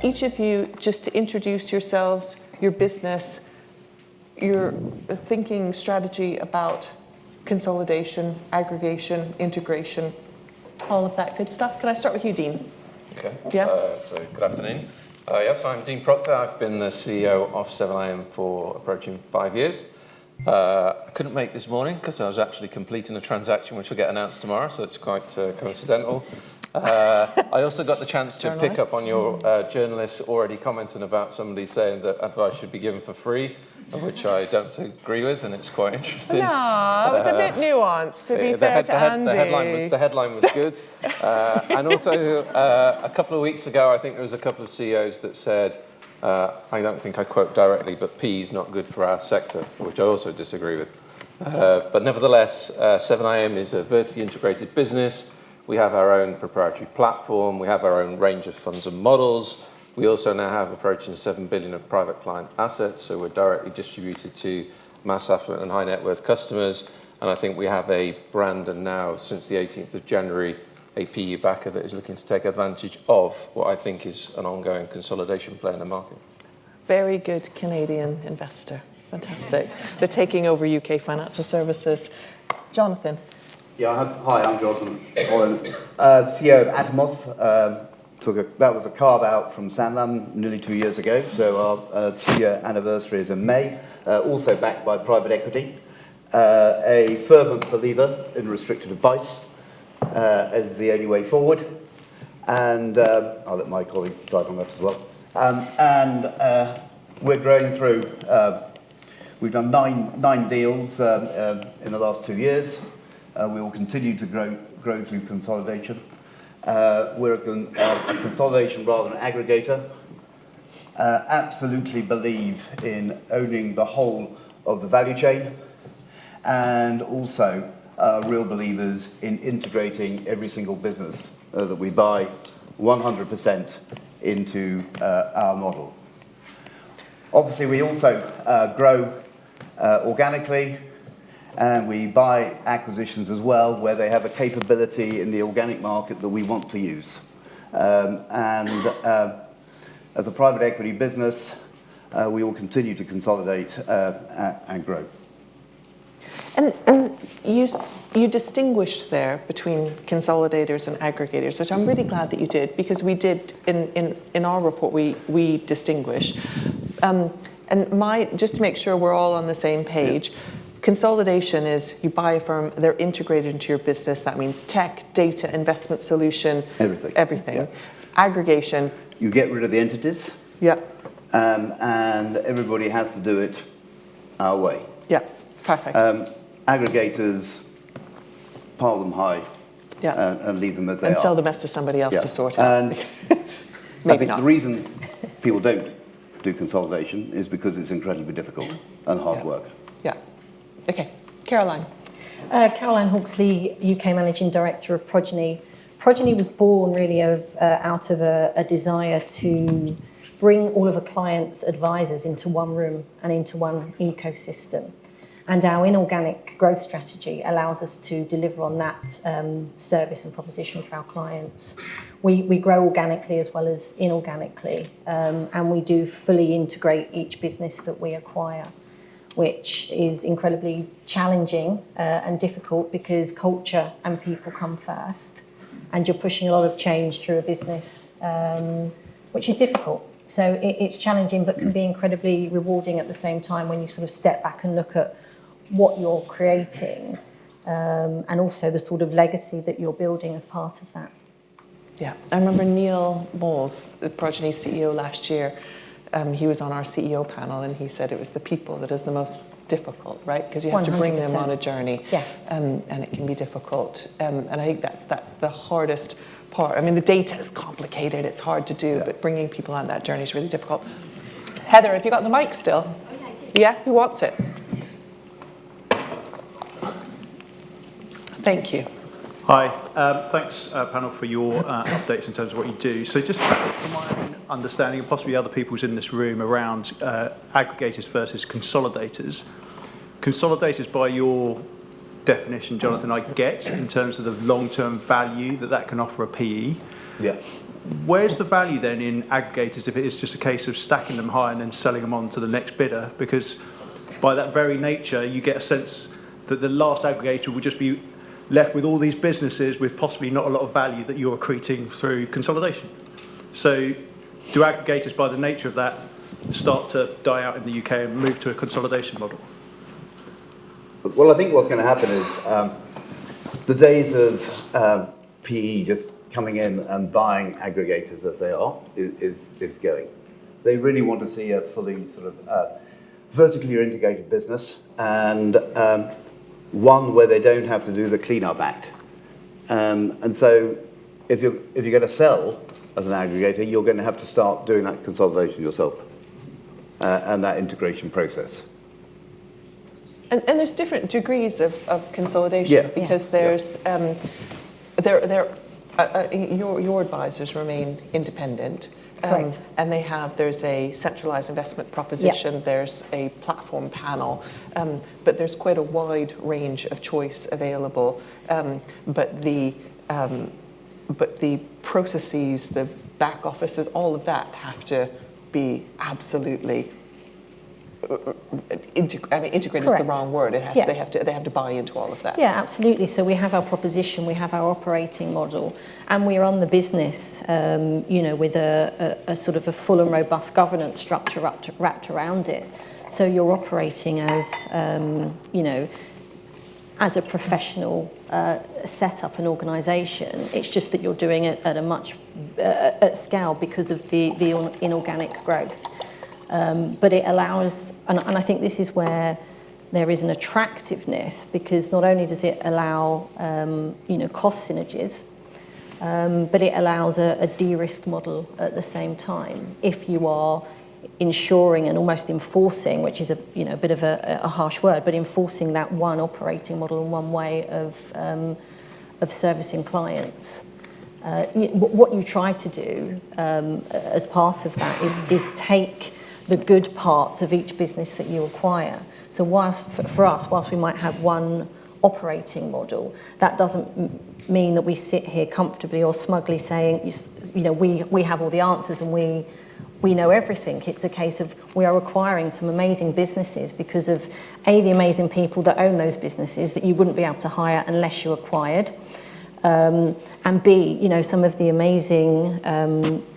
Each of you just to introduce yourselves, your business, your thinking strategy about consolidation, aggregation, integration, all of that good stuff. Can I start with you, Dean? Okay. Yeah. So good afternoon. Yes, I'm Dean Proctor. I've been the CEO of 7IM for approaching 5 years. I couldn't make this morning because I was actually completing a transaction which will get announced tomorrow, so it's quite coincidental. I also got the chance to pick up on your journalists already commenting about somebody saying that advice should be given for free, which I don't agree with, and it's quite interesting. No, it was a bit nuanced, to be fair to Andy. The headline was good. And also, a couple of weeks ago, I think there was a couple of CEOs that said, I don't think I quote directly, but P is not good for our sector, which I also disagree with. But nevertheless, 7IM is a vertically integrated business. We have our own proprietary platform. We have our own range of funds and models. We also now have approaching 7 billion of private client assets, so we're directly distributed to mass affluent and high net worth customers. And I think we have a brand, and now since the 18th of January, a PE backer that is looking to take advantage of what I think is an ongoing consolidation play in the market. Very good Canadian investor. Fantastic. They're taking over UK financial services. Jonathan. Yeah, hi, I'm Jonathan Holland, CEO of Atomos. That was a carve out from Sanlam nearly 2 years ago, so our 2-year anniversary is in May. Also backed by private equity. A fervent believer in restricted advice as the only way forward, and I'll let my colleagues decide on that as well. We're growing through. We've done nine deals in the last 2 years. We will continue to grow through consolidation. We're a consolidation rather than aggregator. Absolutely believe in owning the whole of the value chain, and also real believers in integrating every single business that we buy 100% into our model. Obviously, we also grow organically, and we buy acquisitions as well where they have a capability in the organic market that we want to use. As a private equity business, we will continue to consolidate and grow. And you distinguished there between consolidators and aggregators, which I'm really glad that you did, because we did in our report we distinguish. Just to make sure we're all on the same page. Yeah. Consolidation is you buy a firm, they're integrated into your business. That means tech, data, investment solution, everything. Yeah. Aggregation. You get rid of the entities. Yeah. And everybody has to do it our way. Yeah, perfect. Aggregators pile them high. Yeah. And leave them as they are. And sell the best to somebody else to sort out. And I think the reason people don't do consolidation is because it's incredibly difficult and hard work. Yeah. Okay, Caroline. Caroline Hawksley, UK Managing Director of Progeny. Progeny was born really out of a desire to bring all of a client's advisors into one room and into one ecosystem. And our inorganic growth strategy allows us to deliver on that service and proposition for our clients. We grow organically as well as inorganically, and we do fully integrate each business that we acquire, which is incredibly challenging and difficult because culture and people come first, and you're pushing a lot of change through a business, which is difficult. So it's challenging, but can be incredibly rewarding at the same time when you sort of step back and look at what you're creating, and also the sort of legacy that you're building as part of that. Yeah, I remember Neil Moles, the Progeny CEO last year. He was on our CEO panel, and he said it was the people that is the most difficult, right? Because you have 100%. To bring them on a journey, and it can be difficult. And I think that's the hardest part. I mean, the data is complicated; it's hard to do, but bringing people on that journey is really difficult. Heather, have you got the mic still? Oh, yeah, I did. Yeah, who wants it? Thank you. Hi, thanks panel for your updates in terms of what you do. So just from my own understanding, and possibly other people's in this room, around aggregators versus consolidators. Consolidators, by your definition, Jonathan, I get in terms of the long-term value that can offer a PE. Yeah. Where's the value then in aggregators if it is just a case of stacking them high and then selling them on to the next bidder? Because by that very nature, you get a sense that the last aggregator will just be left with all these businesses with possibly not a lot of value that you're accreting through consolidation. So do aggregators, by the nature of that, start to die out in the UK and move to a consolidation model? Well, I think what's going to happen is the days of PE just coming in and buying aggregators as they are is going. They really want to see a fully sort of vertically integrated business, and one where they don't have to do the clean-up act. And so if you're going to sell as an aggregator, you're going to have to start doing that consolidation yourself and that integration process. And there's different degrees of consolidation, because there's your advisors remain independent. Correct. And there's a centralised investment proposition, there's a platform panel, but there's quite a wide range of choice available. But the processes, the back offices, all of that have to be absolutely integrated is the wrong word. They have to buy into all of that. Yeah, absolutely. So we have our proposition, we have our operating model, and we're on the business, with a sort of a full and robust governance structure wrapped around it. So you're operating as, as a professional setup and organisation. It's just that you're doing it at a much at scale because of the inorganic growth. But it allows, and I think this is where there is an attractiveness, because not only does it allow, cost synergies, but it allows a de-risked model at the same time. If you are ensuring and almost enforcing, which is a bit of a harsh word, but enforcing that one operating model and one way of servicing clients. What you try to do as part of that is take the good parts of each business that you acquire. So whilst we might have one operating model, that doesn't mean that we sit here comfortably or smugly saying, we have all the answers and we know everything. It's a case of we are acquiring some amazing businesses because of the amazing people that own those businesses that you wouldn't be able to hire unless you acquired, and B, some of the amazing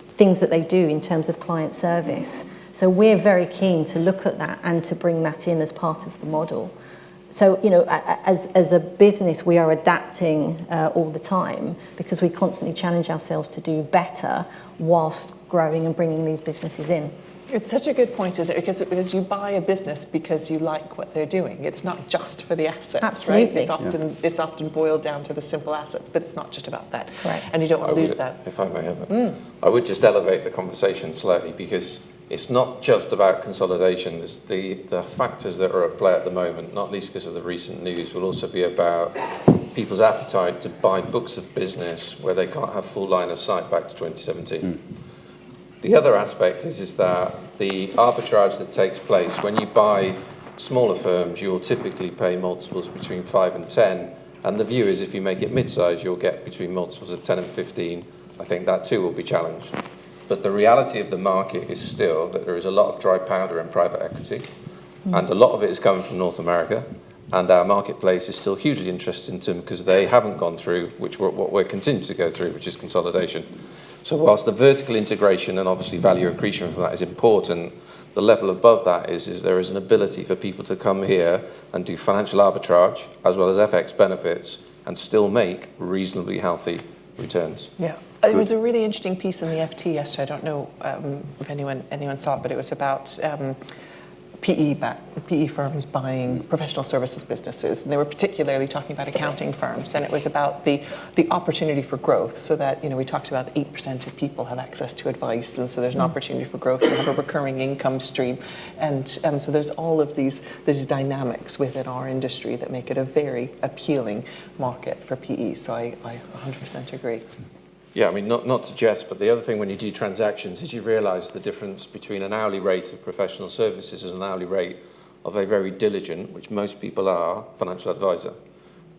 things that they do in terms of client service. So we're very keen to look at that and to bring that in as part of the model. So, as a business, we are adapting all the time because we constantly challenge ourselves to do better whilst growing and bringing these businesses in. It's such a good point, isn't it? Because you buy a business because you like what they're doing. It's not just for the assets, Absolutely. right? It's often boiled down to the simple assets, but it's not just about that. Correct. And you don't want to lose that. If I may, Heather, I would just elevate the conversation slightly, because it's not just about consolidation. There's the factors that are at play at the moment, not least because of the recent news, will also be about people's appetite to buy books of business where they can't have full line of sight back to 2017. The other aspect is that the arbitrage that takes place when you buy smaller firms, you'll typically pay multiples between 5 and 10, and the view is if you make it mid-size, you'll get between multiples of 10 and 15. I think that too will be challenged. But the reality of the market is still that there is a lot of dry powder in private equity, and a lot of it is coming from North America, and our marketplace is still hugely interested in them because they haven't gone through what we're continuing to go through, which is consolidation. So whilst the vertical integration and obviously value accretion from that is important, the level above that is there is an ability for people to come here and do financial arbitrage as well as FX benefits and still make reasonably healthy returns. Yeah. There was a really interesting piece in the FT yesterday. I don't know if anyone saw it, but it was about PE firms buying professional services businesses. And they were particularly talking about accounting firms, and it was about the opportunity for growth, so that, we talked about 8% of people have access to advice, and so there's an opportunity for growth to have a recurring income stream. And so there's all of these dynamics within our industry that make it a very appealing market for PE. So I 100% agree. Yeah, I mean, not to jest, but the other thing when you do transactions is you realise the difference between an hourly rate of professional services and an hourly rate of a very diligent, which most people are, financial advisor.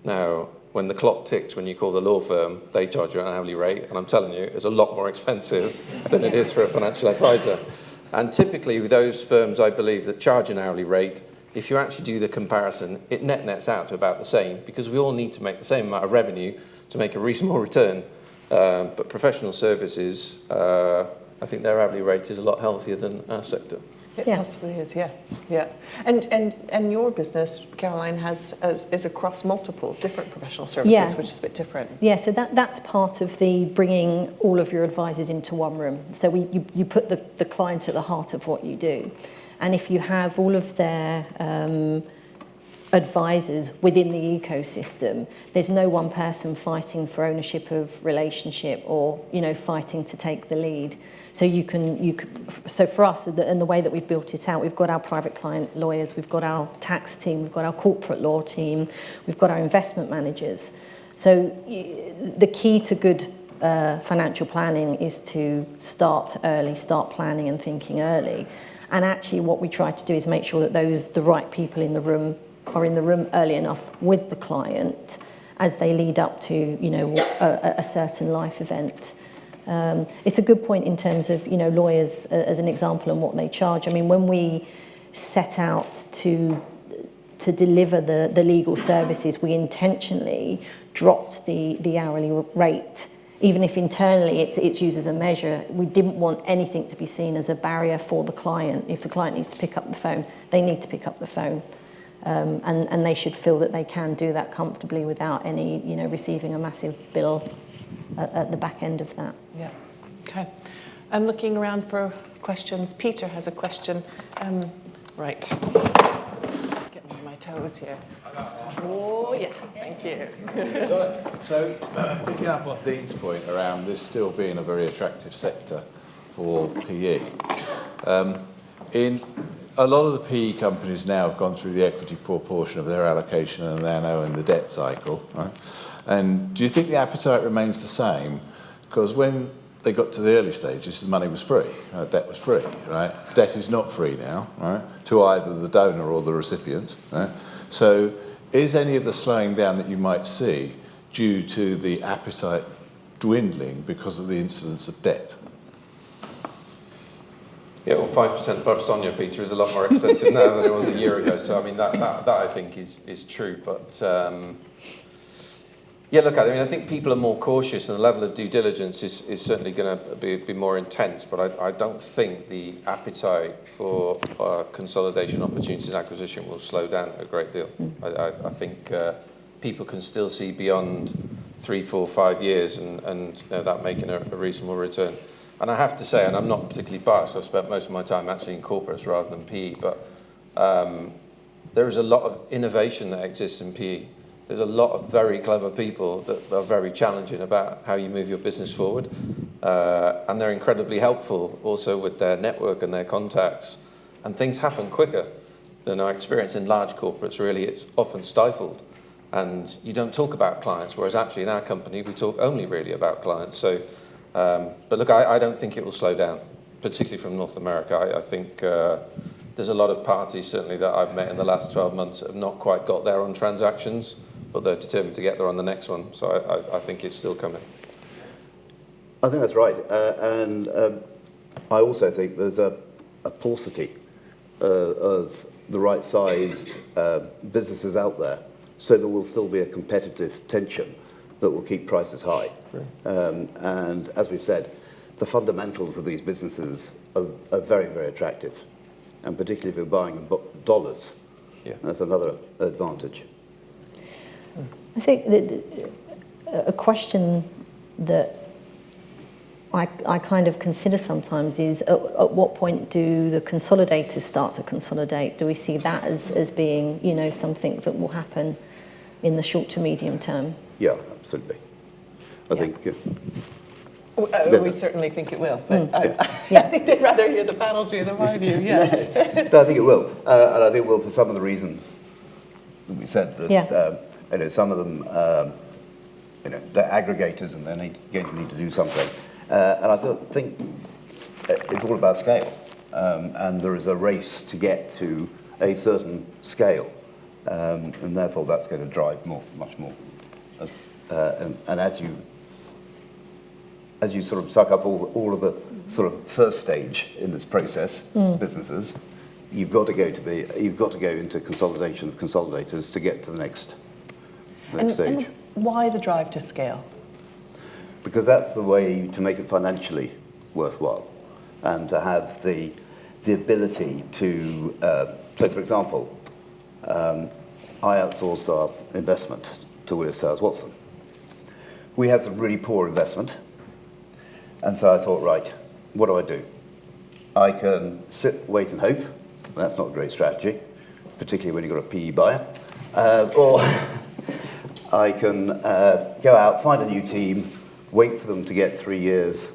Now, when the clock ticks, when you call the law firm, they charge you an hourly rate, and I'm telling you, it's a lot more expensive than it is for a financial advisor. And typically, with those firms, I believe, that charge an hourly rate, if you actually do the comparison, it nets out to about the same, because we all need to make the same amount of revenue to make a reasonable return. But professional services, I think their hourly rate is a lot healthier than our sector. It possibly is, yeah. And your business, Caroline, is across multiple different professional services, which is a bit different. Yeah, so that's part of the bringing all of your advisors into one room. So you put the client at the heart of what you do. And if you have all of their advisors within the ecosystem, there's no one person fighting for ownership of relationship or fighting to take the lead. So so for us, and the way that we've built it out, we've got our private client lawyers, we've got our tax team, we've got our corporate law team, we've got our investment managers. So the key to good financial planning is to start early, start planning and thinking early. And actually what we try to do is make sure that the right people in the room are in the room early enough with the client as they lead up to, a certain life event. It's a good point in terms of, lawyers as an example and what they charge. I mean, when we set out to deliver the legal services, we intentionally dropped the hourly rate. Even if internally it's used as a measure, we didn't want anything to be seen as a barrier for the client. If the client needs to pick up the phone, they need to pick up the phone. And they should feel that they can do that comfortably without any, receiving a massive bill at the back end of that. Yeah. Okay. I'm looking around for questions. Peter has a question. Right. Getting on my toes here. Oh, yeah. Thank you. So picking up on Dean's point around this still being a very attractive sector for PE, in a lot of the PE companies now have gone through the equity proportion of their allocation and they're now in the debt cycle. Right? And do you think the appetite remains the same? Because when they got to the early stages, the money was free, debt was free, right? Debt is not free now, right? To either the donor or the recipient, right? So is any of the slowing down that you might see due to the appetite dwindling because of the incidence of debt? Yeah, well, 5% above Sonia, Peter, is a lot more expensive now than it was a year ago. So, I mean, that I think is true. But, yeah, look, I think people are more cautious, and the level of due diligence is certainly going to be more intense. But I don't think the appetite for consolidation opportunities and acquisition will slow down a great deal. I think people can still see beyond 3, 4, 5 years and that making a reasonable return. And I have to say, and I'm not particularly biased, I've spent most of my time actually in corporates rather than PE, but there is a lot of innovation that exists in PE. There's a lot of very clever people that are very challenging about how you move your business forward. And they're incredibly helpful also with their network and their contacts. And things happen quicker than our experience in large corporates. Really, it's often stifled. And you don't talk about clients, whereas actually in our company, we talk only really about clients. So. But look, I don't think it will slow down, particularly from North America. I think there's a lot of parties, certainly, that I've met in the last 12 months that have not quite got there on transactions, but they're determined to get there on the next one. So I think it's still coming. I think that's right. And I also think there's a paucity of the right-sized businesses out there, so there will still be a competitive tension that will keep prices high. And as we've said, the fundamentals of these businesses are very, very attractive. And particularly if you're buying in dollars, that's another advantage. I think that a question that I kind of consider sometimes is at what point do the consolidators start to consolidate? Do we see that as being, you know, something that will happen in the short to medium term? Yeah, absolutely. I think. We certainly think it will, but I Yeah. think they'd rather hear the panel's view than my view. Yeah. No, I think it will, and I think it will for some of the reasons that we said. That you know, some of them, you know, they're aggregators and they're going to need to do something. And I think it's all about scale, and there is a race to get to a certain scale, and therefore that's going to drive much more. And as you sort of suck up all of the sort of first stage in this process, businesses, you've got to go into consolidation of consolidators to get to the next stage. And why the drive to scale? Because that's the way to make it financially worthwhile, and to have the ability to, so for example, I outsourced our investment to Willis Towers Watson. We had some really poor investment, and so I thought, right, what do? I can sit, wait and hope. That's not a great strategy, particularly when you've got a PE buyer. Or I can go out, find a new team, wait for them to get 3 years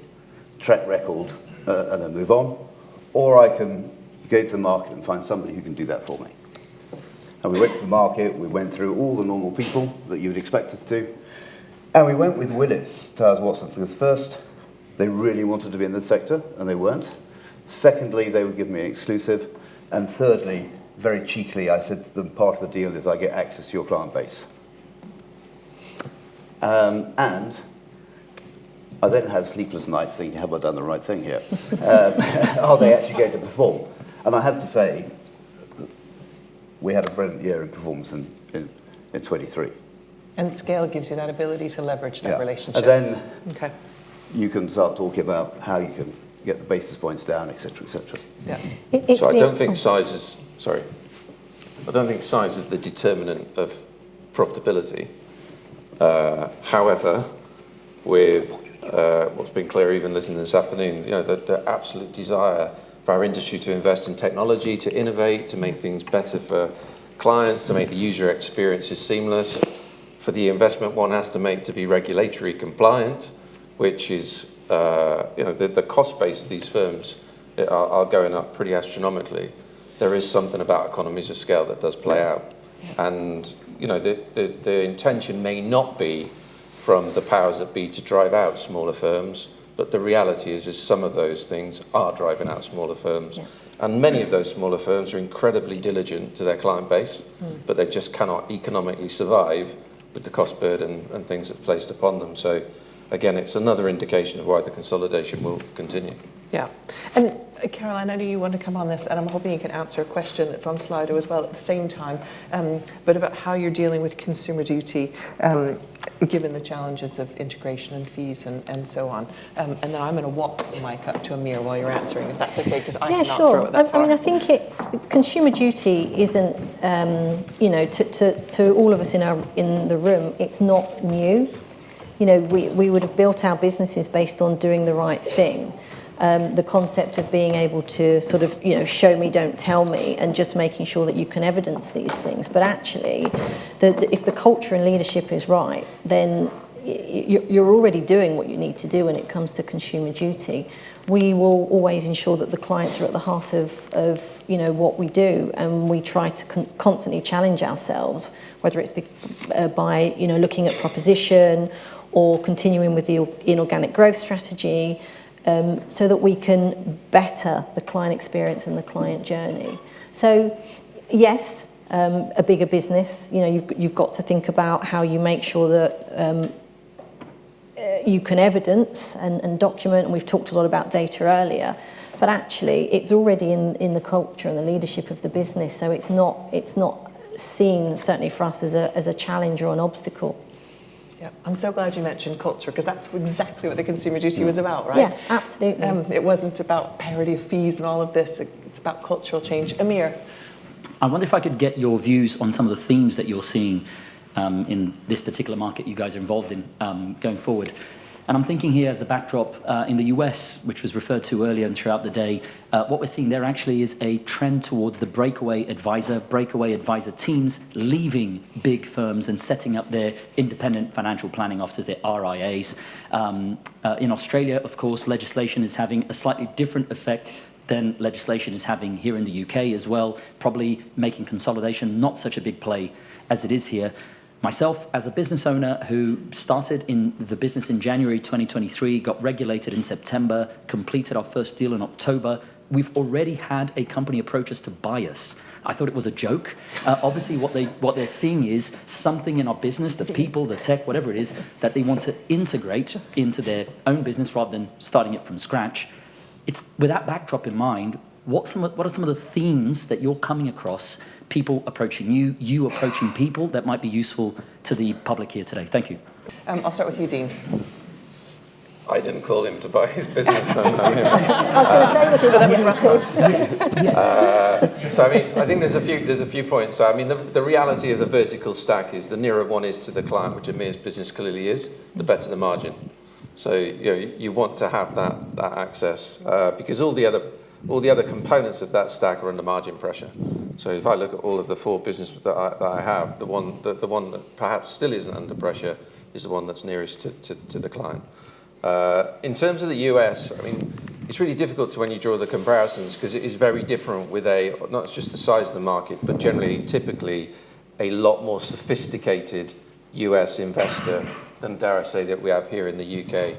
track record, and then move on. Or I can go to the market and find somebody who can do that for me. And we went to the market, we went through all the normal people that you would expect us to, and we went with Willis Towers Watson because first, they really wanted to be in this sector, and they weren't. Secondly, they would give me an exclusive. And thirdly, very cheekily, I said to them, part of the deal is I get access to your client base. And I then had sleepless nights thinking, have I done the right thing here? Are they actually going to perform? And I have to say, we had a brilliant year in performance in 23. And scale gives you that ability to leverage that relationship. And then you can start talking about how you can get the basis points down, et cetera, et cetera. Yeah. So I don't think size is, I don't think size is the determinant of profitability. However, with what's been clear even listening this afternoon, you know, the absolute desire for our industry to invest in technology, to innovate, to make things better for clients, to make the user experiences seamless. For the investment one has to make to be regulatory compliant, which is, you know, the cost base of these firms are going up pretty astronomically. There is something about economies of scale that does play out. And, you know, the intention may not be from the powers that be to drive out smaller firms, but the reality is some of those things are driving out smaller firms. Yeah. And many of those smaller firms are incredibly diligent to their client base, but they just cannot economically survive with the cost burden and things that's placed upon them. So again, it's another indication of why the consolidation will continue. Yeah. And Caroline, I know you want to come on this, and I'm hoping you can answer a question that's on Slido as well at the same time, but about how you're dealing with consumer duty, given the challenges of integration and fees and so on. And then I'm going to walk the mic up to Amir while you're answering, if that's okay, because I cannot throw it that far. I mean, I think it's consumer duty isn't, you know, to all of us in the room, it's not new. You know, we would have built our businesses based on doing the right thing. The concept of being able to sort of, you know, show me, don't tell me, and just making sure that you can evidence these things. But actually, if the culture and leadership is right, then you're already doing what you need to do when it comes to consumer duty. We will always ensure that the clients are at the heart of you know, what we do, and we try to constantly challenge ourselves, whether it's by, you know, looking at proposition or continuing with the inorganic growth strategy, so that we can better the client experience and the client journey. So, yes, a bigger business, you know, you've got to think about how you make sure that you can evidence and document, and we've talked a lot about data earlier, but actually it's already in the culture and the leadership of the business, so it's not seen, certainly for us, as a challenge or an obstacle. Yeah, I'm so glad you mentioned culture, because that's exactly what the consumer duty was about, right? Yeah, absolutely. It wasn't about parity of fees and all of this. It's about cultural change. Amir? I wonder if I could get your views on some of the themes that you're seeing in this particular market you guys are involved in going forward. And I'm thinking here as the backdrop in the US, which was referred to earlier and throughout the day, what we're seeing there actually is a trend towards the breakaway advisor teams leaving big firms and setting up their independent financial planning offices, their RIAs. In Australia, of course, legislation is having a slightly different effect than legislation is having here in the UK as well, probably making consolidation not such a big play as it is here. Myself, as a business owner who started in the business in January 2023, got regulated in September, completed our first deal in October, we've already had a company approach us to buy us. I thought it was a joke. Obviously, what they're seeing is something in our business, the people, the tech, whatever it is, that they want to integrate into their own business rather than starting it from scratch. It's with that backdrop in mind, what are some of the themes that you're coming across, people approaching you, you approaching people, that might be useful to the public here today? Thank you. I'll start with you, Dean. I didn't call him to buy his business. I was going to say, That was Russell. So I mean, I think there's a few points. So I mean, the reality of the vertical stack is the nearer one is to the client, which Amir's business clearly is, the better the margin. So you want to have that access because all the other components of that stack are under margin pressure. So if I look at all of the 4 businesses that I have, the one that perhaps still isn't under pressure is the one that's nearest to the client. In terms of the US, I mean, it's really difficult when you draw the comparisons because it is very different with not just the size of the market, but typically a lot more sophisticated US investor than, dare I say, that we have here in the UK.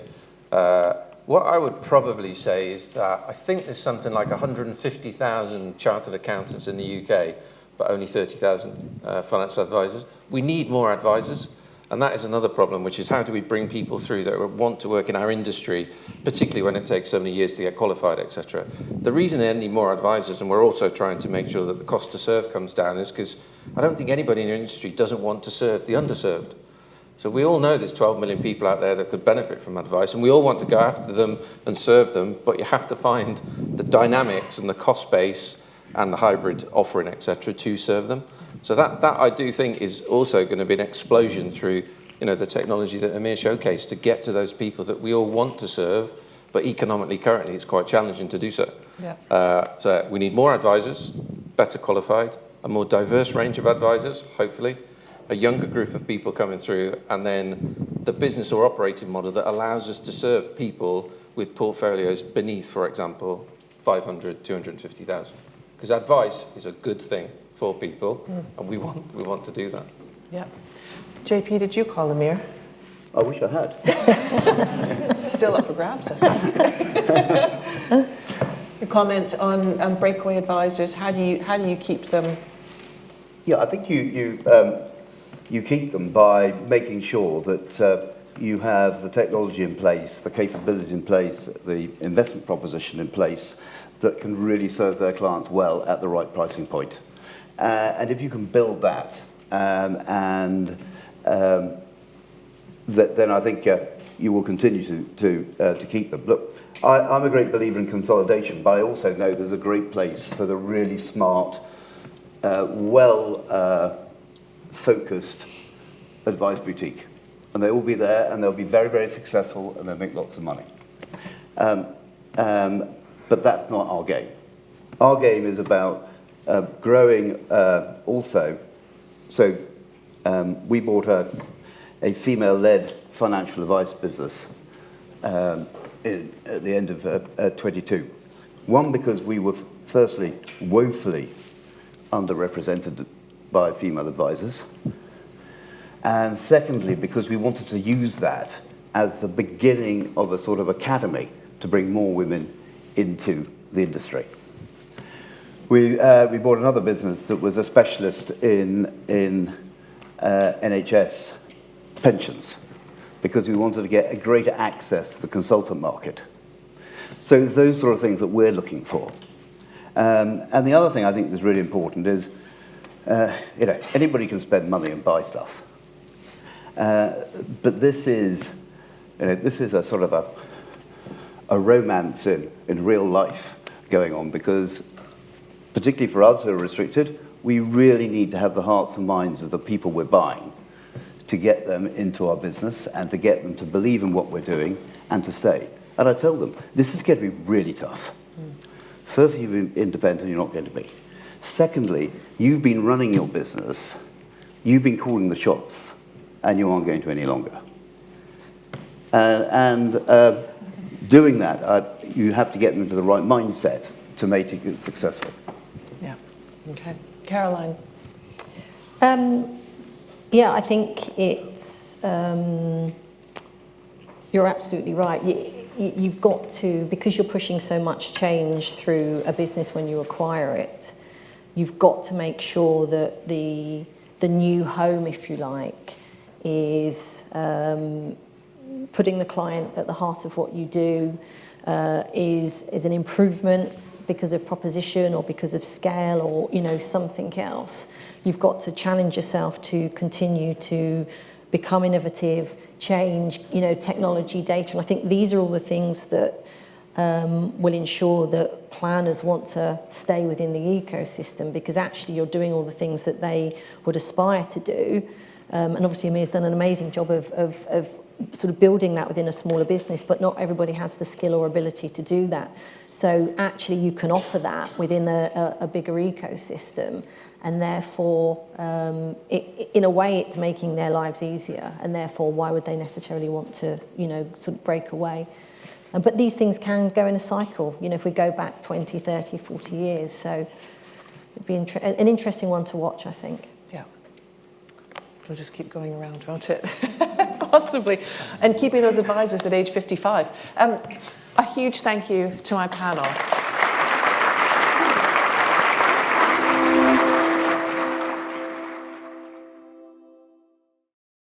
What I would probably say is that I think there's something like 150,000 chartered accountants in the UK, but only 30,000 financial advisors. We need more advisors. And that is another problem, which is how do we bring people through that want to work in our industry, particularly when it takes so many years to get qualified, etc. The reason they need more advisors, and we're also trying to make sure that the cost to serve comes down, is because I don't think anybody in the industry doesn't want to serve the underserved. So we all know there's 12 million people out there that could benefit from advice, and we all want to go after them and serve them, but you have to find the dynamics and the cost base and the hybrid offering, etc., to serve them. So that I do think is also going to be an explosion through the technology that Amir showcased to get to those people that we all want to serve, but economically currently it's quite challenging to do so. Yeah. So we need more advisors, better qualified, a more diverse range of advisors, hopefully, a younger group of people coming through, and then the business or operating model that allows us to serve people with portfolios beneath, for example, 500, 250,000. Because advice is a good thing for people, and we want to do that. Yeah. JP, did you call Amir? I wish I had. Still up for grabs, I think. Your comment on breakaway advisors, how do you keep them? Yeah, I think you keep them by making sure that you have the technology in place, the capability in place, the investment proposition in place that can really serve their clients well at the right pricing point. And if you can build that, then I think you will continue to keep them. Look, I'm a great believer in consolidation, but I also know there's a great place for the really smart, focused advice boutique. And they will be there, and they'll be very, very successful, and they'll make lots of money. But that's not our game. Our game is about growing also. So we bought a female-led financial advice business at the end of 22. One, because we were firstly woefully underrepresented by female advisors. And secondly, because we wanted to use that as the beginning of a sort of academy to bring more women into the industry. We bought another business that was a specialist in NHS pensions because we wanted to get a greater access to the consultant market. So those sort of things that we're looking for. And the other thing I think is really important is, anybody can spend money and buy stuff. But this is a sort of a romance in real life going on, because particularly for us who are restricted, we really need to have the hearts and minds of the people we're buying to get them into our business and to get them to believe in what we're doing and to stay. And I tell them, this is going to be really tough. Firstly, you've been independent, you're not going to be. Secondly, you've been running your business, you've been calling the shots, and you aren't going to any longer. Doing that, you have to get them into the right mindset to make it successful. Yeah. Okay. Caroline. Yeah, I think it's, you're absolutely right. You've got to, because you're pushing so much change through a business when you acquire it, you've got to make sure that the new home, if you like, is putting the client at the heart of what you do, is an improvement because of proposition or because of scale or, you know, something else. You've got to challenge yourself to continue to become innovative, change, you know, technology, data. And I think these are all the things that will ensure that planners want to stay within the ecosystem, because actually you're doing all the things that they would aspire to do. And obviously Amir's done an amazing job of sort of building that within a smaller business, but not everybody has the skill or ability to do that. So actually you can offer that within a bigger ecosystem, and therefore in a way it's making their lives easier, and therefore why would they necessarily want to, you know, sort of break away. But these things can go in a cycle, you know, if we go back 20, 30, 40 years. So it'd be an interesting one to watch, I think. Yeah. It'll just keep going around, won't it? Possibly. And keeping those advisors at age 55. A huge thank you to my panel.